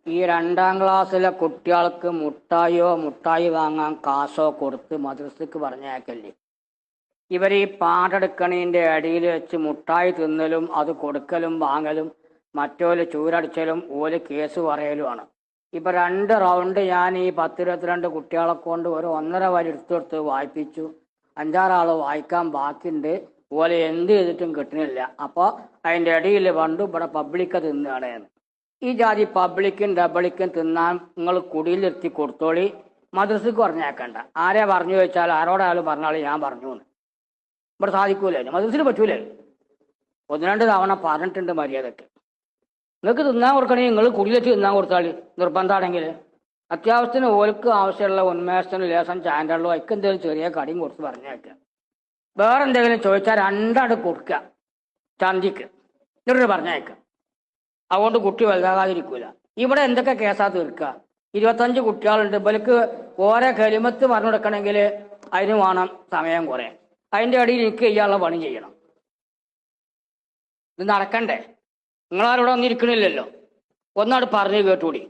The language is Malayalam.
ഈ 2ാം ക്ലാസ്സിലെ കുട്ടികൾക്ക് മുട്ടായി വാങ്ങാൻ കാശോ കൊടുത്ത് മദ്രസക്ക് പറഞ്ഞേക്കല്ലേ. ഇവർ ഈ പാടെടുക്കണീൻ്റെ ഇടയിൽ വെച്ച് മുട്ടായി തിന്നലും അത് കൊടുക്കലും വാങ്ങലും മറ്റോല് ചൂരടിച്ചലും ഓല് കേസ് പറയലുമാണ്. ഇപ്പം 2 റൗണ്ട് ഞാൻ ഈ 10-22 കുട്ടികളെ കൊണ്ട് ഒരു 1.5 വരി എടുത്തെടുത്ത് വായിപ്പിച്ചു. 5-6 ആൾ വായിക്കാൻ ബാക്കിയുണ്ട്. ഓലെ എന്ത് ചെയ്തിട്ടും കിട്ടുന്നില്ല. അപ്പോൾ അതിൻ്റെ ഇടയിൽ പണ്ട് ഇവിടെ പബ്ലിക്ക തിന്നുകയാണ്. ഈ ജാതി പബ്ലിക്കും ഡബിളിക്കും തിന്നാൻ നിങ്ങൾ കുടിയിലെത്തി കൊടുത്തോളി, മദ്രസക്ക് പറഞ്ഞേക്കണ്ട. ആരെ പറഞ്ഞു വെച്ചാൽ ആരോടായാലും പറഞ്ഞാൽ ഞാൻ പറഞ്ഞു എന്ന്. ഇവിടെ സാധിക്കൂലേ, മദ്രസയിൽ പറ്റൂലേ. 1-2 തവണ പറഞ്ഞിട്ടുണ്ട് മര്യാദക്ക്. നിങ്ങൾക്ക് തിന്നാൻ കൊടുക്കണമെങ്കിൽ നിങ്ങൾ കുടിയിലെത്തി തിന്നാൻ കൊടുത്താൽ നിർബന്ധമാണെങ്കിൽ. അത്യാവശ്യത്തിന് ഓൽക്ക് ആവശ്യമുള്ള ഉന്മേഷത്തിന് ലേശം ചാൻഡുള്ളൂ, അതിക്ക് എന്തെങ്കിലും ചെറിയ കടിയും കൊടുത്ത് പറഞ്ഞേക്കുക. വേറെ എന്തെങ്കിലും ചോദിച്ചാൽ 2 കൊടുക്കുക ചന്തിക്ക്, എന്നിട്ട് പറഞ്ഞേക്കുക. അതുകൊണ്ട് കുട്ടി വലുതാകാതിരിക്കൂല. ഇവിടെ എന്തൊക്കെ കേസാ തീർക്കുക. 25 കുട്ടികളുണ്ട്. ഇവർക്ക് ഓരോ കലിമത്ത് പറഞ്ഞു കൊടുക്കണമെങ്കിൽ അതിന് വേണം സമയം കുറേ. അതിൻ്റെ ഇടയിൽ എനിക്ക് ചെയ്യാനുള്ള പണി ചെയ്യണം. ഇത് നടക്കണ്ടേ? നിങ്ങളാരോടെ ഒന്നും ഇരിക്കണില്ലല്ലോ. ഒന്നാട് പറഞ്ഞു കേട്ടുകൂടി.